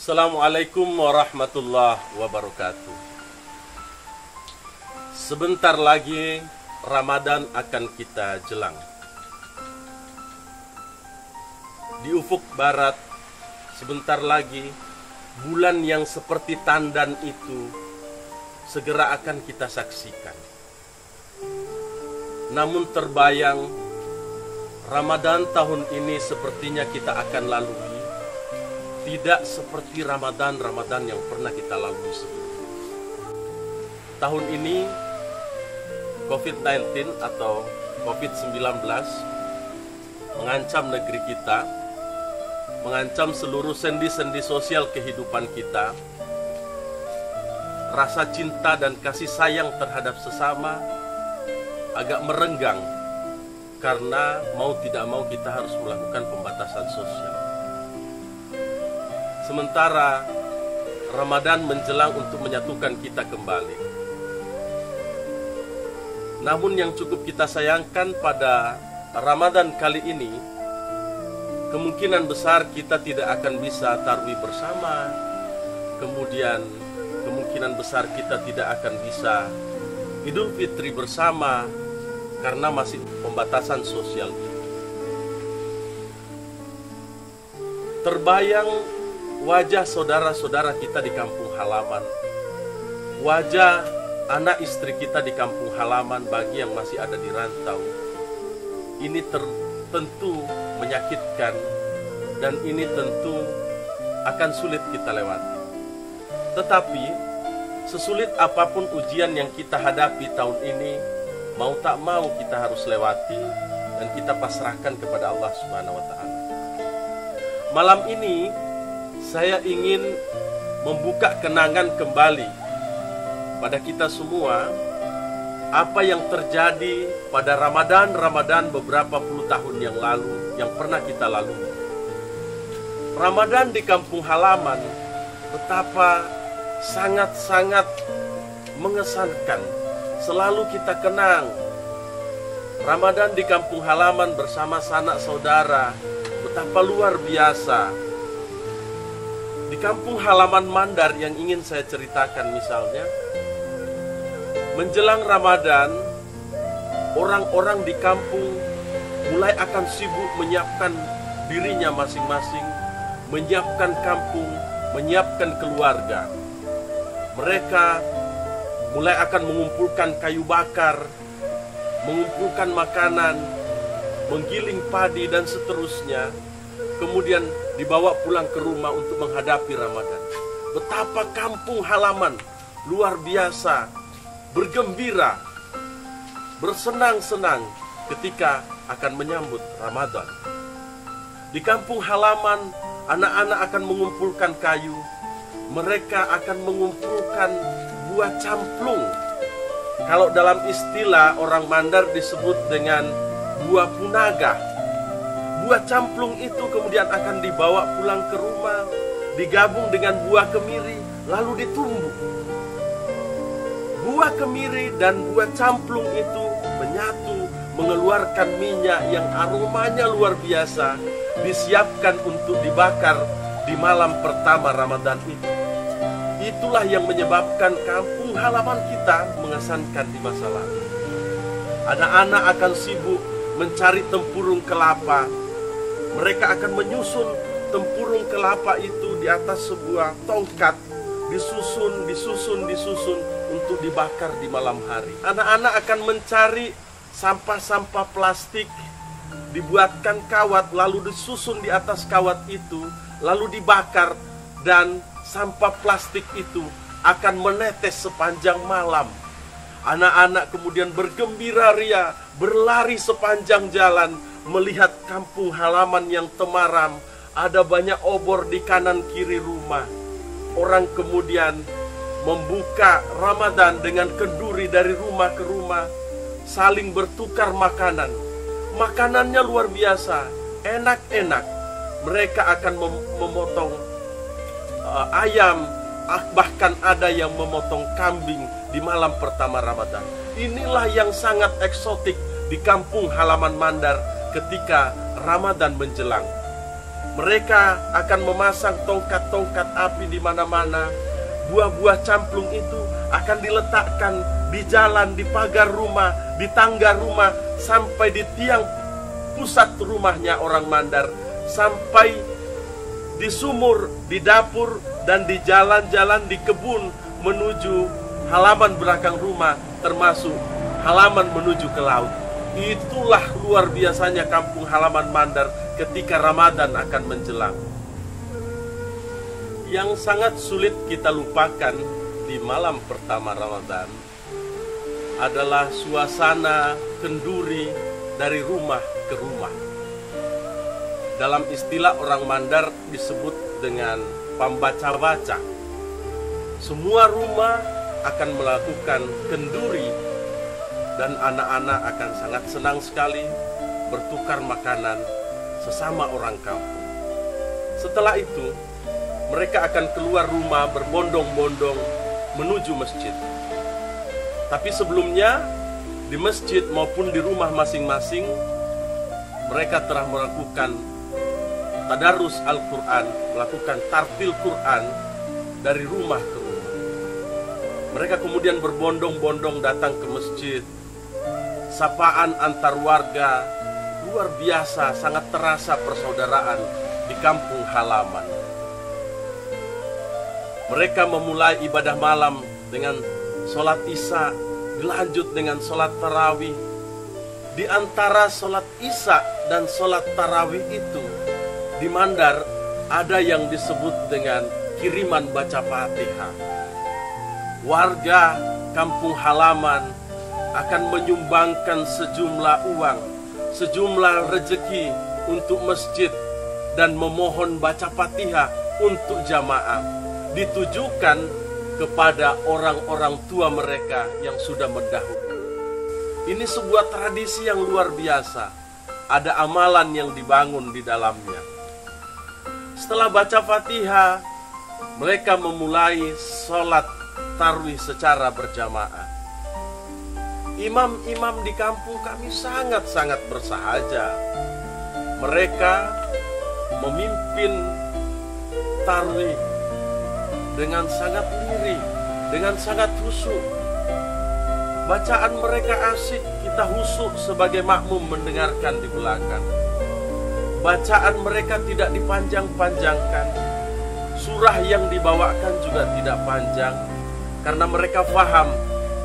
Assalamualaikum warahmatullahi wabarakatuh. Sebentar lagi Ramadan akan kita jelang. Di ufuk barat, sebentar lagi bulan yang seperti tandan itu segera akan kita saksikan. Namun terbayang Ramadan tahun ini sepertinya kita akan lalui tidak seperti Ramadan yang pernah kita lalui sebelumnya. Tahun ini COVID-19 atau COVID-19 mengancam negeri kita, mengancam seluruh sendi-sendi sosial kehidupan kita. Rasa cinta dan kasih sayang terhadap sesama agak merenggang karena mau tidak mau kita harus melakukan pembatasan sosial. Sementara Ramadan menjelang untuk menyatukan kita kembali. Namun yang cukup kita sayangkan pada Ramadan kali ini, kemungkinan besar kita tidak akan bisa tarawih bersama. Kemudian kemungkinan besar kita tidak akan bisa Idul Fitri bersama karena masih pembatasan sosial itu. Terbayang wajah saudara-saudara kita di kampung halaman, wajah anak istri kita di kampung halaman bagi yang masih ada di rantau. Ini tentu menyakitkan dan ini tentu akan sulit kita lewati. Tetapi sesulit apapun ujian yang kita hadapi tahun ini, mau tak mau kita harus lewati dan kita pasrahkan kepada Allah Subhanahu wa taala. Malam ini saya ingin membuka kenangan kembali pada kita semua apa yang terjadi pada Ramadan beberapa puluh tahun yang lalu yang pernah kita lalui. Ramadan di kampung halaman betapa sangat-sangat mengesankan. Selalu kita kenang Ramadan di kampung halaman bersama sanak saudara, betapa luar biasa. Di kampung halaman Mandar yang ingin saya ceritakan misalnya, menjelang Ramadan, orang-orang di kampung mulai akan sibuk menyiapkan dirinya masing-masing, menyiapkan kampung, menyiapkan keluarga. Mereka mulai akan mengumpulkan kayu bakar, mengumpulkan makanan, menggiling padi dan seterusnya. Kemudian dibawa pulang ke rumah untuk menghadapi Ramadan. Betapa kampung halaman luar biasa, bergembira, bersenang-senang ketika akan menyambut Ramadan. Di kampung halaman, anak-anak akan mengumpulkan kayu. Mereka akan mengumpulkan buah camplung. Kalau dalam istilah orang Mandar disebut dengan buah punaga. Buah camplung itu kemudian akan dibawa pulang ke rumah, digabung dengan buah kemiri, lalu ditumbuk. Buah kemiri dan buah camplung itu menyatu, mengeluarkan minyak yang aromanya luar biasa, disiapkan untuk dibakar di malam pertama Ramadan itu. Itulah yang menyebabkan kampung halaman kita mengesankan di masa lalu. Anak-anak akan sibuk mencari tempurung kelapa. Mereka akan menyusun tempurung kelapa itu di atas sebuah tongkat, disusun untuk dibakar di malam hari. Anak-anak akan mencari sampah-sampah plastik, dibuatkan kawat, lalu disusun di atas kawat itu, lalu dibakar, dan sampah plastik itu akan menetes sepanjang malam. Anak-anak kemudian bergembira ria, berlari sepanjang jalan, melihat kampung halaman yang temaram, ada banyak obor di kanan kiri rumah. Orang kemudian membuka Ramadan dengan kenduri dari rumah ke rumah, saling bertukar makanan. Makanannya luar biasa, enak-enak. Mereka akan memotong ayam, bahkan ada yang memotong kambing di malam pertama Ramadan. Inilah yang sangat eksotik di kampung halaman Mandar ketika Ramadan menjelang. Mereka akan memasang tongkat-tongkat api di mana-mana. Buah-buah camplung itu akan diletakkan di jalan, di pagar rumah, di tangga rumah, sampai di tiang pusat rumahnya orang Mandar, sampai di sumur, di dapur, dan di jalan-jalan di kebun menuju halaman belakang rumah, termasuk halaman menuju ke laut. Itulah luar biasanya kampung halaman Mandar ketika Ramadan akan menjelang. Yang sangat sulit kita lupakan di malam pertama Ramadan adalah suasana kenduri dari rumah ke rumah. Dalam istilah orang Mandar disebut dengan pambaca-baca. Semua rumah akan melakukan kenduri dan anak-anak akan sangat senang sekali bertukar makanan sesama orang kampung. Setelah itu, mereka akan keluar rumah berbondong-bondong menuju masjid. Tapi sebelumnya, di masjid maupun di rumah masing-masing, mereka telah melakukan tadarus Al-Quran, melakukan tartil Quran dari rumah ke rumah. Mereka kemudian berbondong-bondong datang ke masjid. Sapaan antar warga luar biasa, sangat terasa persaudaraan di kampung halaman. Mereka memulai ibadah malam dengan sholat isya, dilanjut dengan sholat tarawih. Di antara sholat isya dan sholat tarawih itu, di Mandar ada yang disebut dengan kiriman baca Fatihah. Warga kampung halaman akan menyumbangkan sejumlah uang, sejumlah rezeki untuk masjid dan memohon baca Fatihah untuk jamaah, ditujukan kepada orang-orang tua mereka yang sudah mendahulu. Ini sebuah tradisi yang luar biasa. Ada amalan yang dibangun di dalamnya. Setelah baca Fatihah, mereka memulai sholat tarawih secara berjamaah. Imam-imam di kampung kami sangat-sangat bersahaja. Mereka memimpin tarawih dengan sangat lirih, dengan sangat khusyuk. Bacaan mereka asik, kita khusyuk sebagai makmum mendengarkan di belakang. Bacaan mereka tidak dipanjang-panjangkan. Surah yang dibawakan juga tidak panjang, karena mereka paham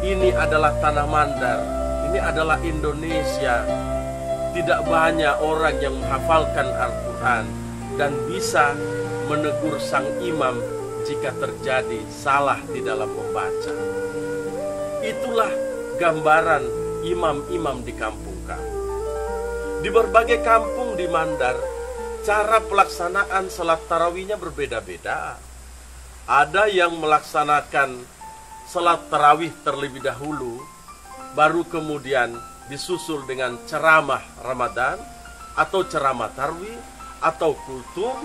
ini adalah tanah Mandar, ini adalah Indonesia. Tidak banyak orang yang menghafalkan Al-Quran dan bisa menegur sang imam jika terjadi salah di dalam membaca. Itulah gambaran imam-imam di kampung kami. Di berbagai kampung di Mandar, cara pelaksanaan salat tarawihnya berbeda-beda. Ada yang melaksanakan salat tarawih terlebih dahulu, baru kemudian disusul dengan ceramah Ramadan, atau ceramah tarawih, atau kultum.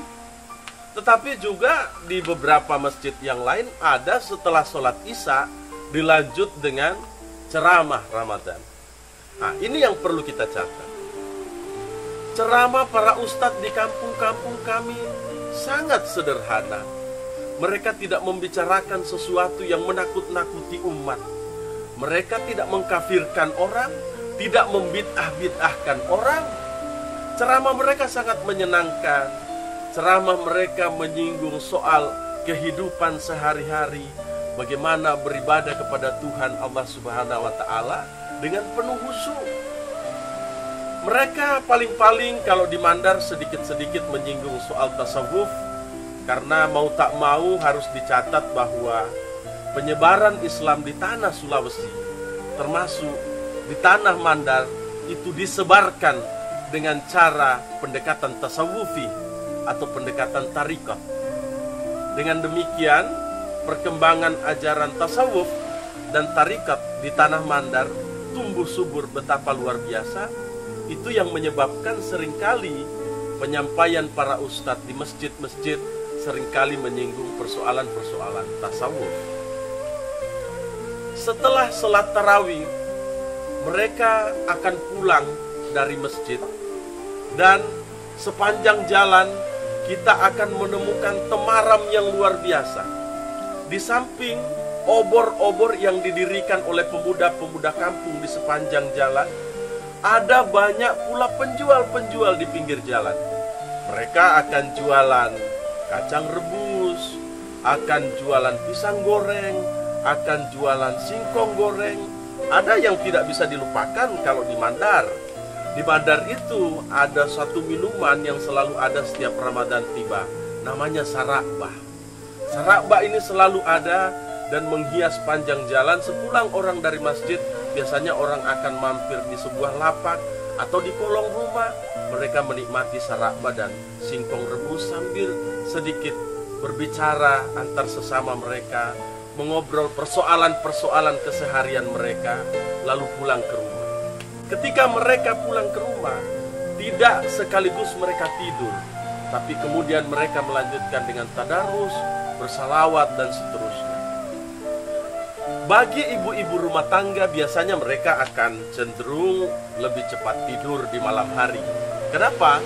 Tetapi juga di beberapa masjid yang lain ada setelah sholat isya dilanjut dengan ceramah Ramadan. Nah, ini yang perlu kita catat. Ceramah para ustadz di kampung-kampung kami sangat sederhana. Mereka tidak membicarakan sesuatu yang menakut-nakuti umat. Mereka tidak mengkafirkan orang, tidak membid'ah-bid'ahkan orang. Ceramah mereka sangat menyenangkan. Ceramah mereka menyinggung soal kehidupan sehari-hari, bagaimana beribadah kepada Tuhan Allah Subhanahu wa Ta'ala dengan penuh khusyuk. Mereka paling-paling kalau di Mandar sedikit-sedikit menyinggung soal tasawuf, karena mau tak mau harus dicatat bahwa penyebaran Islam di tanah Sulawesi, termasuk di tanah Mandar, itu disebarkan dengan cara pendekatan tasawufi atau pendekatan tarikat. Dengan demikian, perkembangan ajaran tasawuf dan tarikat di tanah Mandar tumbuh subur betapa luar biasa. Itu yang menyebabkan seringkali penyampaian para ustadz di masjid-masjid seringkali menyinggung persoalan-persoalan tasawuf. Setelah sholat tarawih, mereka akan pulang dari masjid, dan sepanjang jalan kita akan menemukan temaram yang luar biasa. Di samping obor-obor yang didirikan oleh pemuda-pemuda kampung di sepanjang jalan, ada banyak pula penjual-penjual di pinggir jalan. Mereka akan jualan kacang rebus, akan jualan pisang goreng, akan jualan singkong goreng. Ada yang tidak bisa dilupakan kalau di Mandar. Di Mandar itu ada satu minuman yang selalu ada setiap Ramadan tiba. Namanya sarakbah. Sarakbah ini selalu ada dan menghias panjang jalan. Sepulang orang dari masjid, biasanya orang akan mampir di sebuah lapak atau di kolong rumah. Mereka menikmati sarakbah dan singkong rebus sambil sedikit berbicara antar sesama mereka, mengobrol persoalan-persoalan keseharian mereka, lalu pulang ke rumah. Ketika mereka pulang ke rumah, tidak sekaligus mereka tidur, tapi kemudian mereka melanjutkan dengan tadarus, bersalawat, dan seterusnya. Bagi ibu-ibu rumah tangga, biasanya mereka akan cenderung lebih cepat tidur di malam hari. Kenapa?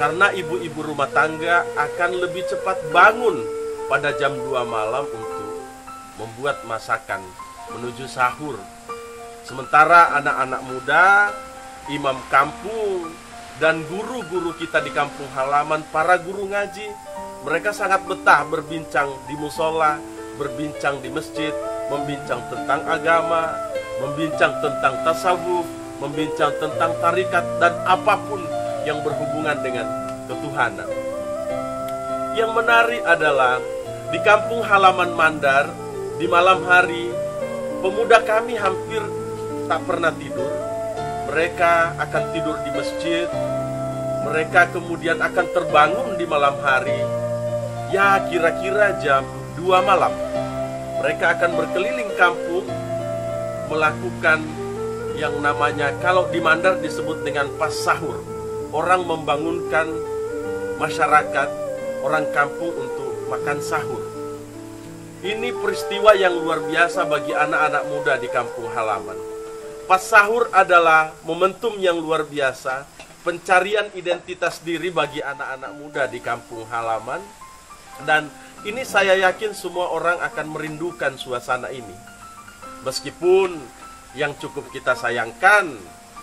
Karena ibu-ibu rumah tangga akan lebih cepat bangun pada jam 2 malam untuk membuat masakan menuju sahur. Sementara anak-anak muda, imam kampung, dan guru-guru kita di kampung halaman, para guru ngaji, mereka sangat betah berbincang di musola, berbincang di masjid, membincang tentang agama, membincang tentang tasawuf, membincang tentang tarikat, dan apapun yang berhubungan dengan ketuhanan. Yang menarik adalah di kampung halaman Mandar, di malam hari, pemuda kami hampir tak pernah tidur. Mereka akan tidur di masjid. Mereka kemudian akan terbangun di malam hari. Ya, kira-kira jam 2 malam. Mereka akan berkeliling kampung, melakukan yang namanya, kalau di Mandar disebut dengan pas sahur. Orang membangunkan masyarakat, orang kampung untuk makan sahur. Ini peristiwa yang luar biasa bagi anak-anak muda di kampung halaman. Pas sahur adalah momentum yang luar biasa, pencarian identitas diri bagi anak-anak muda di kampung halaman. Dan ini saya yakin semua orang akan merindukan suasana ini. Meskipun yang cukup kita sayangkan,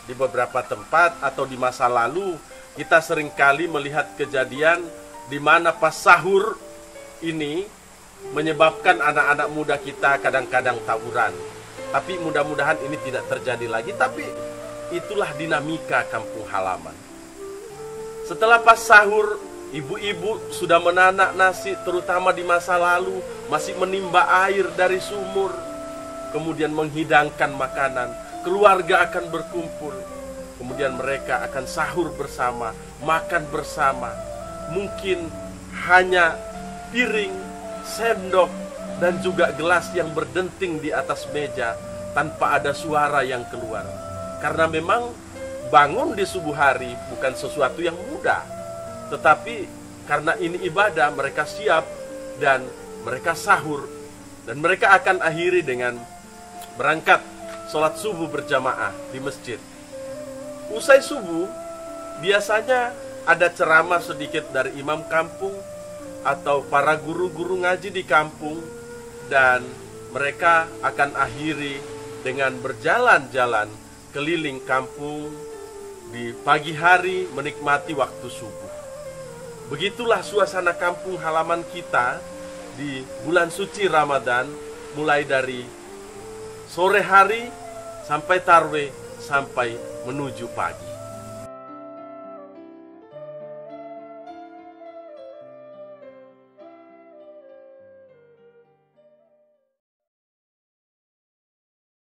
di beberapa tempat atau di masa lalu, kita seringkali melihat kejadian di mana pas sahur ini menyebabkan anak-anak muda kita kadang-kadang tawuran. Tapi mudah-mudahan ini tidak terjadi lagi. Tapi itulah dinamika kampung halaman. Setelah pas sahur, ibu-ibu sudah menanak nasi, terutama di masa lalu, masih menimba air dari sumur, kemudian menghidangkan makanan. Keluarga akan berkumpul, kemudian mereka akan sahur bersama, makan bersama. Mungkin hanya piring, sendok, dan juga gelas yang berdenting di atas meja tanpa ada suara yang keluar. Karena memang bangun di subuh hari bukan sesuatu yang mudah, tetapi karena ini ibadah, mereka siap dan mereka sahur. Dan mereka akan akhiri dengan berangkat sholat subuh berjamaah di masjid. Usai subuh, biasanya ada ceramah sedikit dari imam kampung atau para guru-guru ngaji di kampung. Dan mereka akan akhiri dengan berjalan-jalan keliling kampung di pagi hari menikmati waktu subuh. Begitulah suasana kampung halaman kita di bulan suci Ramadan, mulai dari sore hari sampai tarwih sampai menuju pagi.